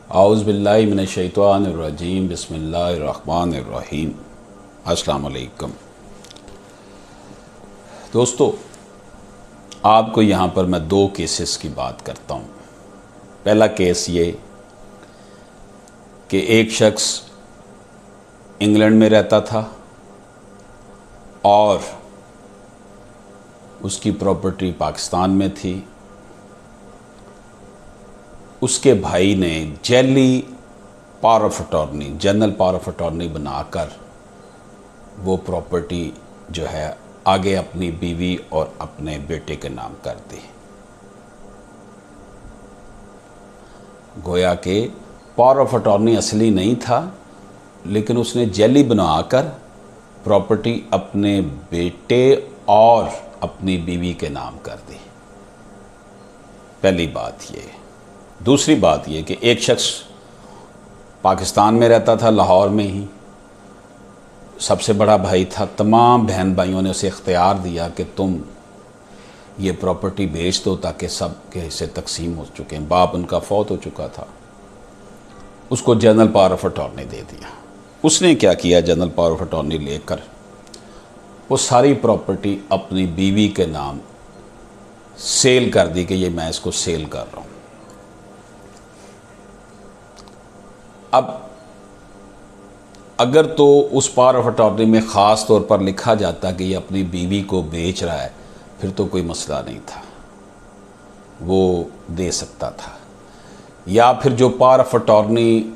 आउज़ु बिल्लाहि मिनश्शैतानिर्रजीम बिस्मिल्लाहिर्रहमानिर्रहीम। अस्सलाम वालेकुम दोस्तों, आपको यहाँ पर मैं दो केसेस की बात करता हूँ। पहला केस ये कि एक शख्स इंग्लैंड में रहता था और उसकी प्रॉपर्टी पाकिस्तान में थी। उसके भाई ने jelly power of attorney, general power of attorney बनाकर वो प्रॉपर्टी जो है आगे अपनी बीवी और अपने बेटे के नाम कर दी। गोया के पावर ऑफ अटॉर्नी असली नहीं था, लेकिन उसने जेली बनाकर प्रॉपर्टी अपने बेटे और अपनी बीवी के नाम कर दी। पहली बात ये। दूसरी बात ये कि एक शख्स पाकिस्तान में रहता था, लाहौर में ही, सबसे बड़ा भाई था। तमाम बहन भाइयों ने उसे इख्तियार दिया कि तुम ये प्रॉपर्टी बेच दो ताकि सब के हिस्से तकसीम हो चुके हैं। बाप उनका फौत हो चुका था। उसको जनरल पावर ऑफ अटॉर्नी दे दिया। उसने क्या किया, जनरल पावर ऑफ अटॉर्नी लेकर वो सारी प्रॉपर्टी अपनी बीवी के नाम सेल कर दी कि ये मैं इसको सेल कर रहा हूँ। अब अगर तो उस पावर ऑफ अटॉर्नी में ख़ास तौर पर लिखा जाता कि ये अपनी बीवी को बेच रहा है, फिर तो कोई मसला नहीं था, वो दे सकता था। या फिर जो पावर ऑफ अटॉर्नी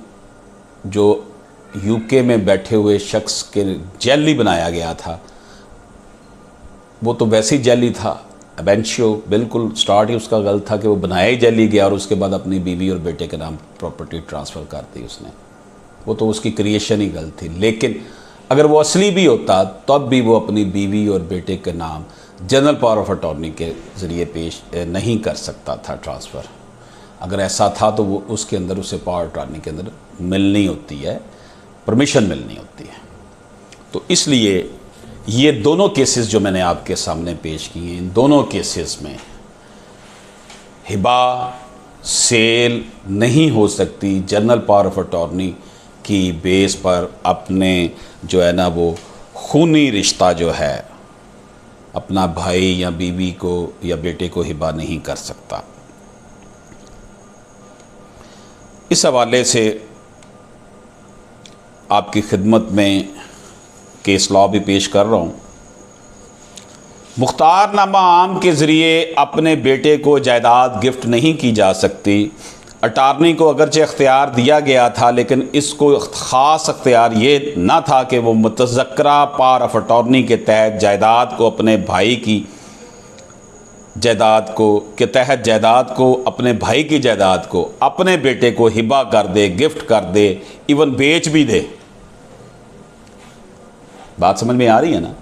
जो यूके में बैठे हुए शख्स के जेली बनाया गया था, वो तो वैसे ही जेली था, एबेंशियो, बिल्कुल स्टार्ट ही उसका गलत था कि वो बनाया ही जेली गया और उसके बाद अपनी बीवी और बेटे के नाम प्रॉपर्टी ट्रांसफ़र कर दी उसने। वो तो उसकी क्रिएशन ही गलत थी। लेकिन अगर वो असली भी होता तब भी वो अपनी बीवी और बेटे के नाम जनरल पावर ऑफ अटॉर्नी के ज़रिए पेश नहीं कर सकता था ट्रांसफ़र। अगर ऐसा था तो वो उसके अंदर उसे पावर अटॉर्नी के अंदर मिलनी होती है, परमिशन मिलनी होती है। तो इसलिए ये दोनों केसेस जो मैंने आपके सामने पेश किए हैं, इन दोनों केसेस में हिबा सेल नहीं हो सकती जनरल पावर ऑफ अटॉर्नी की बेस पर। अपने जो है ना वो खूनी रिश्ता जो है अपना भाई या बीवी को या बेटे को हिबा नहीं कर सकता। इस हवाले से आपकी खिदमत में केस लॉ भी पेश कर रहा हूँ। मुख्तारनामा आम के ज़रिए अपने बेटे को जायदाद गिफ्ट नहीं की जा सकती। अटारनी को अगरचे अख्तियार दिया गया था, लेकिन इसको ख़ास अख्तियार ये ना था कि वो मुतज़क्करा पावर ऑफ अटॉर्नी के तहत जायदाद को अपने भाई की जायदाद को के तहत जायदाद को अपने भाई की जायदाद को अपने बेटे को हिबा कर दे, गिफ्ट कर दे, इवन बेच भी दे। बात समझ में आ रही है ना?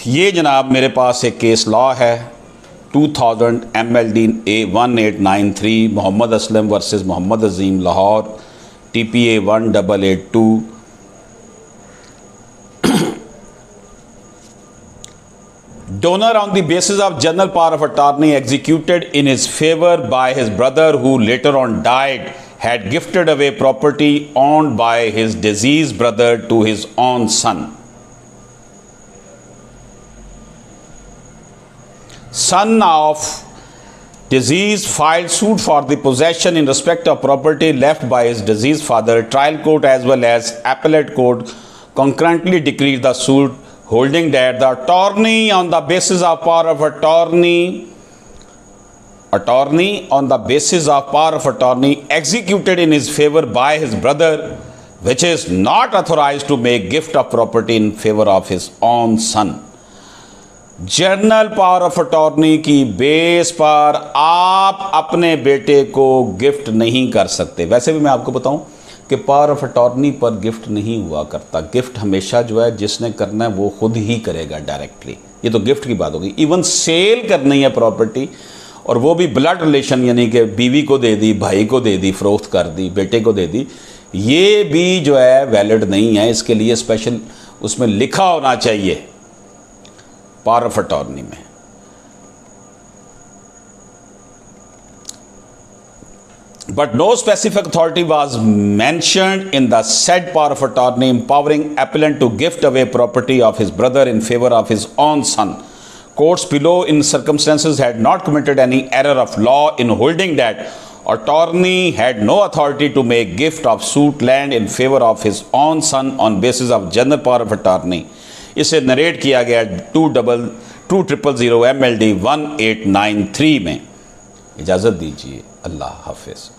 ये जनाब मेरे पास एक केस लॉ है 2000 MLD A 1893 Mohammad Aslam versus Mohammad Azeem, Lahore, TPA 1882। Donor on the basis of general power of attorney executed in his favor by his brother, who later on died, had gifted away property owned by his deceased brother to his own son. Son of deceased filed suit for the possession in respect of property left by his deceased father. Trial court as well as appellate court concurrently decreed the suit, holding that the attorney on the basis of power of attorney on the basis of power of attorney executed in his favor by his brother, which is not authorized to make gift of property in favor of his own son. General power of attorney की base पर आप अपने बेटे को gift नहीं कर सकते। वैसे भी मैं आपको बताऊं कि पावर ऑफ अटॉर्नी पर गिफ्ट नहीं हुआ करता। गिफ्ट हमेशा जो है जिसने करना है वो खुद ही करेगा डायरेक्टली। ये तो गिफ्ट की बात होगी। इवन सेल करनी है प्रॉपर्टी, और वो भी ब्लड रिलेशन, यानी कि बीवी को दे दी, भाई को दे दी, फरोख्त कर दी, बेटे को दे दी, ये भी जो है वैलिड नहीं है। इसके लिए स्पेशल उसमें लिखा होना चाहिए पावर ऑफ अटॉर्नी में। But no specific authority was mentioned in the said power of attorney empowering appellant to gift away property of his brother in favor of his own son. Courts below in circumstances had not committed any error of law in holding that attorney had no authority to make gift of suit land in favor of his own son on basis of general power of attorney. इसे narrate किया गया 2000 MLD 1893 में। इजाज़त दीजिए, अल्लाह हाफिज़।